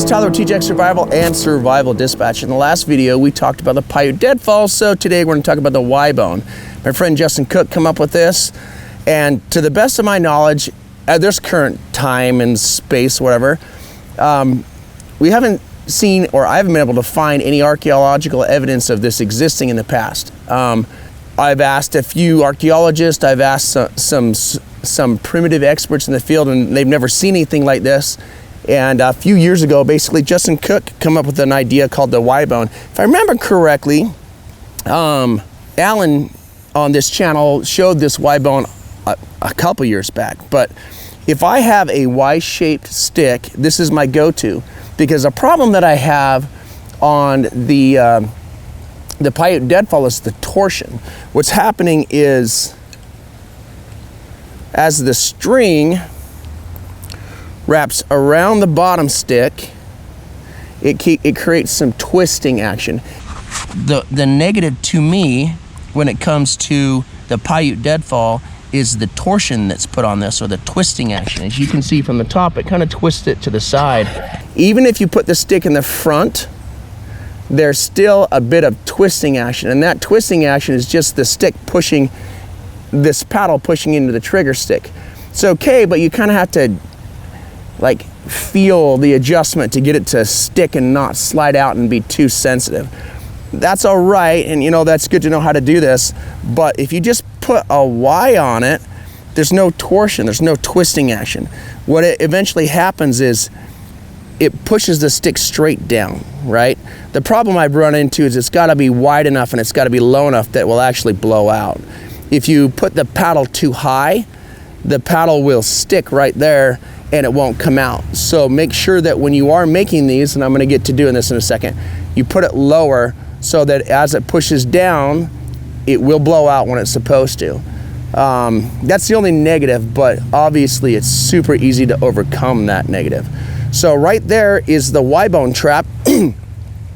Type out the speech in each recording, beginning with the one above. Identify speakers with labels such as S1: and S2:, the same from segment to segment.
S1: it's Tyler with TJack Survival and Survival Dispatch. In the last video, we talked about the Paiute Deadfall, so today we're going to talk about the Y-bone. My friend Justin Cook came up with this, and to the best of my knowledge, at this current time and space, whatever, we haven't seen, or I haven't been able to find any archaeological evidence of this existing in the past. I've asked a few archaeologists, I've asked some primitive experts in the field, and they've never seen anything like this. And a few years ago, basically, Justin Cook came up with an idea called the Y-bone. If I remember correctly, Alan on this channel showed this Y-bone a couple years back. But if I have a Y-shaped stick, this is my go-to, because a problem that I have on the Paiute Deadfall is the torsion. What's happening is, as the string wraps around the bottom stick, it creates some twisting action. The negative to me when it comes to the Paiute Deadfall is the torsion that's put on this, or the twisting action. As you can see from the top, it kind of twists it to the side. Even if you put the stick in the front, there's still a bit of twisting action, and that twisting action is just the stick pushing, this paddle pushing into the trigger stick. It's okay, but you kind of have to like feel the adjustment to get it to stick and not slide out and be too sensitive. That's all right, and you know, that's good to know how to do this, but if you just put a Y on it, there's no torsion, there's no twisting action. What it eventually happens is it pushes the stick straight down, right? The problem I've run into is it's got to be wide enough and it's got to be low enough that it will actually blow out. If you put the paddle too high, the paddle will stick right there and it won't come out. So make sure that when you are making these, and I'm going to get to doing this in a second, you put it lower so that as it pushes down, it will blow out when it's supposed to. That's the only negative, but obviously it's super easy to overcome that negative. So right there is the Y-bone trap.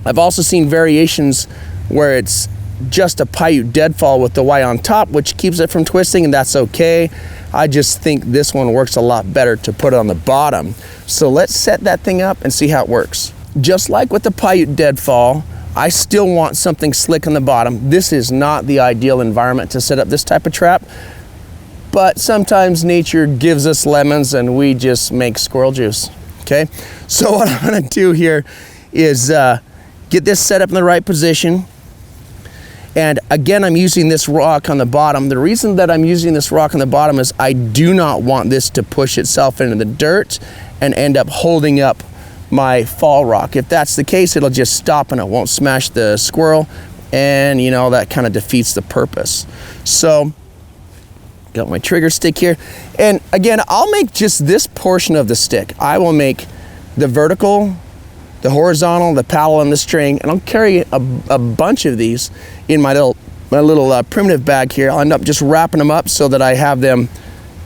S1: I've also seen variations where it's just a Paiute Deadfall with the Y on top, which keeps it from twisting, and that's okay. I just think this one works a lot better to put on the bottom. So let's set that thing up and see how it works. Just like with the Paiute Deadfall, I still want something slick on the bottom. This is not the ideal environment to set up this type of trap, but sometimes nature gives us lemons and we just make squirrel juice, okay? So what I'm gonna do here is get this set up in the right position. And again, I'm using this rock on the bottom. The reason that I'm using this rock on the bottom is I do not want this to push itself into the dirt and end up holding up my fall rock. If that's the case, it'll just stop and it won't smash the squirrel, and you know, that kind of defeats the purpose. So got my trigger stick here, and again, I'll make just this portion of the stick. I will make the vertical, the horizontal, the paddle, and the string, and I'll carry a bunch of these in my little primitive bag here. I'll end up just wrapping them up so that I have them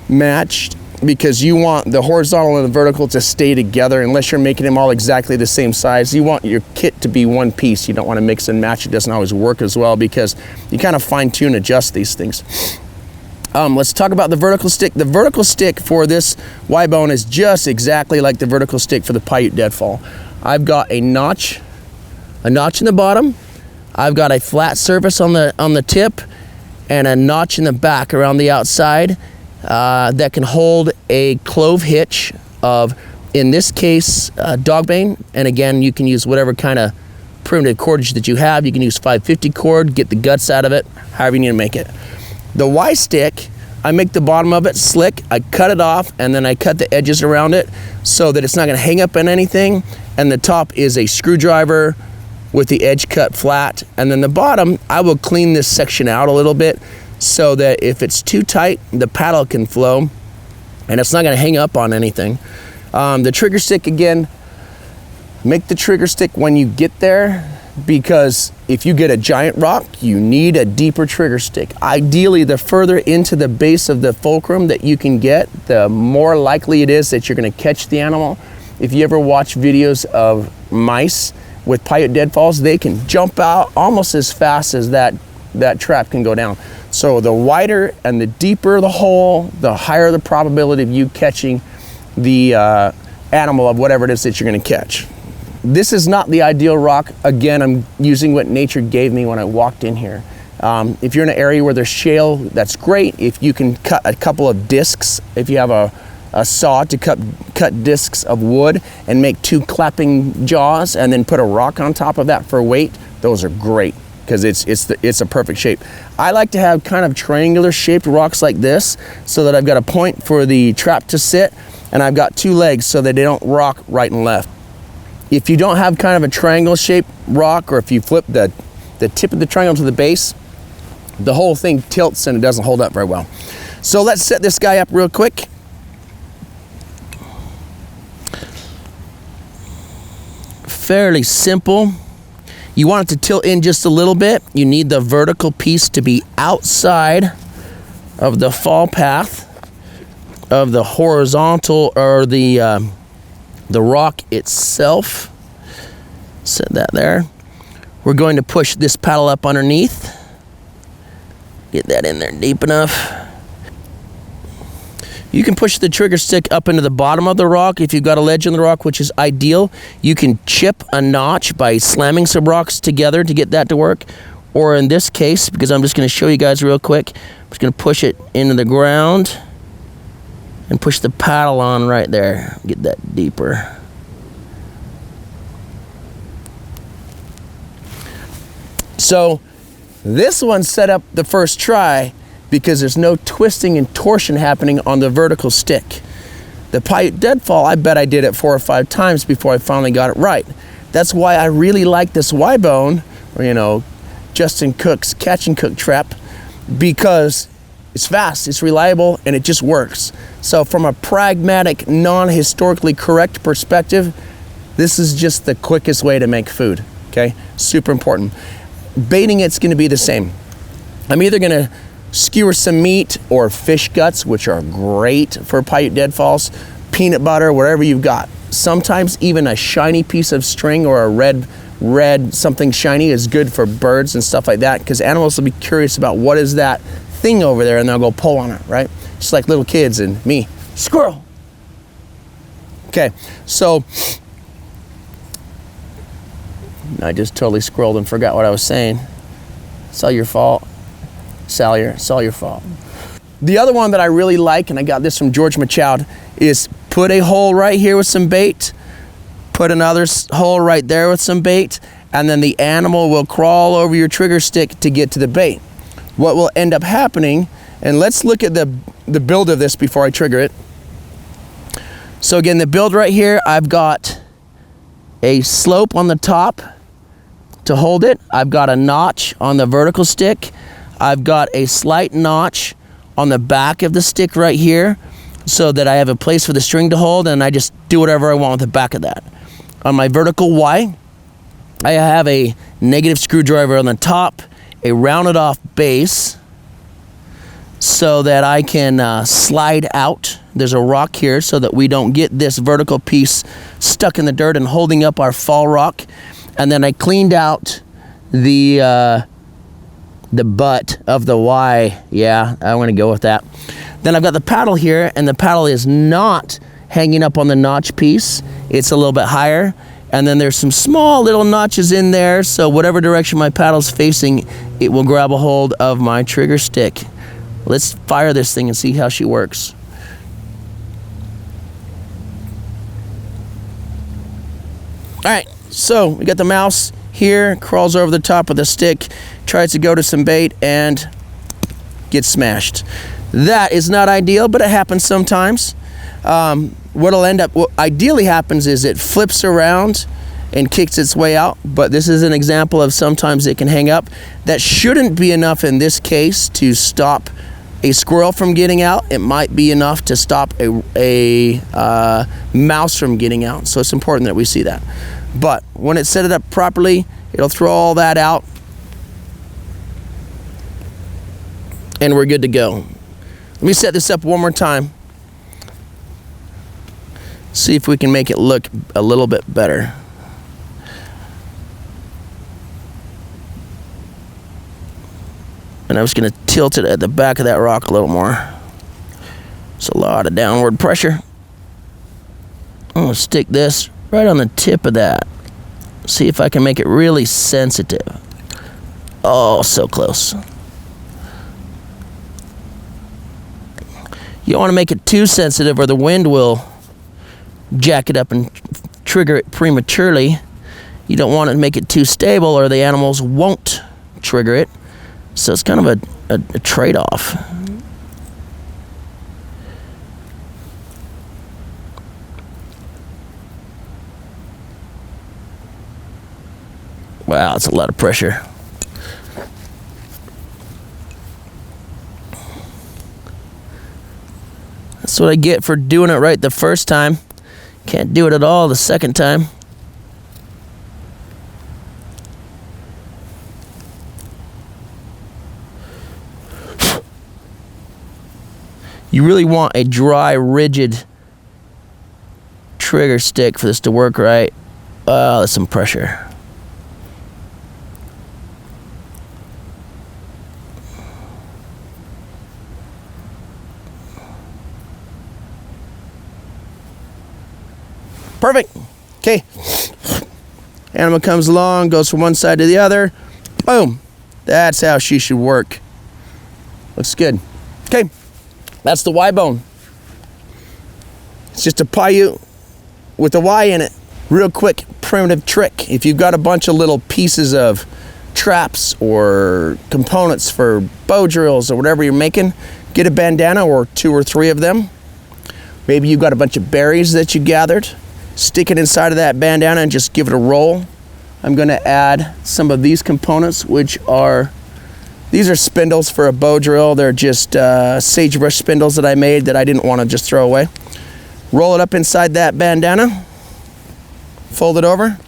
S1: matched, because you want the horizontal and the vertical to stay together unless you're making them all exactly the same size. You want your kit to be one piece. You don't want to mix and match. It doesn't always work as well because you kind of fine-tune, adjust these things. Let's talk about the vertical stick. The vertical stick for this Y-bone is just exactly like the vertical stick for the Paiute Deadfall. I've got a notch in the bottom. I've got a flat surface on the tip, and a notch in the back around the outside that can hold a clove hitch of, in this case, dogbane. And again, you can use whatever kind of primitive cordage that you have. You can use 550 cord, get the guts out of it, however you need to make it. The Y stick, I make the bottom of it slick, I cut it off, and then I cut the edges around it so that it's not gonna hang up on anything. And the top is a screwdriver with the edge cut flat. And then the bottom, I will clean this section out a little bit so that if it's too tight, the paddle can flow and it's not gonna hang up on anything. The trigger stick, again, make the trigger stick when you get there, because if you get a giant rock, you need a deeper trigger stick. Ideally, the further into the base of the fulcrum that you can get, the more likely it is that you're gonna catch the animal. If you ever watch videos of mice with Paiute Deadfalls, they can jump out almost as fast as that trap can go down. So the wider and the deeper the hole, the higher the probability of you catching the animal of whatever it is that you're gonna catch. This is not the ideal rock. Again, I'm using what nature gave me when I walked in here. If you're in an area where there's shale, that's great. If you can cut a couple of discs, if you have a saw to cut discs of wood and make 2 clapping jaws and then put a rock on top of that for weight, those are great because it's a perfect shape. I like to have kind of triangular shaped rocks like this so that I've got a point for the trap to sit, and I've got 2 legs so that they don't rock right and left. If you don't have kind of a triangle shaped rock, or if you flip the tip of the triangle to the base, the whole thing tilts and it doesn't hold up very well. So let's set this guy up real quick. Fairly simple. You want it to tilt in just a little bit. You need the vertical piece to be outside of the fall path of the horizontal, or the rock itself. Set that there. We're going to push this paddle up underneath. Get that in there deep enough. You can push the trigger stick up into the bottom of the rock if you've got a ledge in the rock, which is ideal. You can chip a notch by slamming some rocks together to get that to work. Or in this case, because I'm just going to show you guys real quick, I'm just going to push it into the ground and push the paddle on right there. Get that deeper. So this one's set up the first try because there's no twisting and torsion happening on the vertical stick. The Paiute Deadfall, I bet I did it 4 or 5 times before I finally got it right. That's why I really like this Y-bone, or Justin Cook's catch and cook trap, because it's fast, it's reliable, and it just works. So from a pragmatic, non-historically correct perspective, this is just the quickest way to make food, okay? Super important. Baiting it's gonna be the same. I'm either gonna skewer some meat or fish guts, which are great for Paiute Deadfalls, peanut butter, whatever you've got. Sometimes even a shiny piece of string or a red something shiny is good for birds and stuff like that, because animals will be curious about what is that thing over there, and they'll go pull on it, right? Just like little kids and me. Squirrel. Okay, so I just totally scrolled and forgot what I was saying. It's all your fault. Salyer, it's all your fault. The other one that I really like, and I got this from George Machoud, is put a hole right here with some bait, put another hole right there with some bait, and then the animal will crawl over your trigger stick to get to the bait. What will end up happening, and let's look at the build of this before I trigger it. So again, the build right here, I've got a slope on the top to hold it. I've got a notch on the vertical stick. I've got a slight notch on the back of the stick right here so that I have a place for the string to hold, and I just do whatever I want with the back of that. On my vertical Y, I have a negative screwdriver on the top, a rounded off base so that I can slide out. There's a rock here so that we don't get this vertical piece stuck in the dirt and holding up our fall rock. And then I cleaned out the butt of the Y. Yeah, I'm gonna go with that. Then I've got the paddle here, and the paddle is not hanging up on the notch piece. It's a little bit higher. And then there's some small little notches in there, so whatever direction my paddle's facing, it will grab a hold of my trigger stick. Let's fire this thing and see how she works. All right, so we got the mouse here, crawls over the top of the stick, tries to go to some bait, and gets smashed. That is not ideal, but it happens sometimes. What ideally happens is it flips around and kicks its way out, but this is an example of sometimes it can hang up. That shouldn't be enough in this case to stop a squirrel from getting out. It might be enough to stop a mouse from getting out, so it's important that we see that. But when it's set it up properly, it'll throw all that out, and we're good to go. Let me set this up one more time. See if we can make it look a little bit better. And I'm just going to tilt it at the back of that rock a little more. It's a lot of downward pressure. I'm going to stick this right on the tip of that. See if I can make it really sensitive. Oh, so close. You don't want to make it too sensitive or the wind will jack it up and trigger it prematurely. You don't want to make it too stable or the animals won't trigger it. So it's kind of a trade-off. Wow, that's a lot of pressure. That's what I get for doing it right the first time. Can't do it at all the second time. You really want a dry, rigid trigger stick for this to work right. Oh, there's some pressure. Perfect. Okay. Animal comes along, goes from one side to the other. Boom. That's how she should work. Looks good. Okay. That's the Y bone. It's just a Paiute with a Y in it. Real quick primitive trick. If you've got a bunch of little pieces of traps or components for bow drills or whatever you're making, get a bandana or 2 or 3 of them. Maybe you've got a bunch of berries that you gathered. Stick it inside of that bandana and just give it a roll. I'm going to add some of these components, which are, these are spindles for a bow drill. They're just sagebrush spindles that I made that I didn't want to just throw away. Roll it up inside that bandana. Fold it over.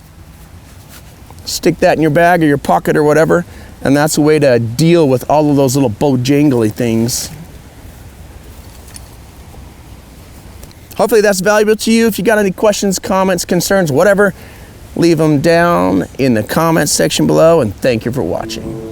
S1: Stick that in your bag or your pocket or whatever. And that's a way to deal with all of those little bojangly things. Hopefully that's valuable to you. If you got any questions, comments, concerns, whatever, leave them down in the comments section below, and thank you for watching.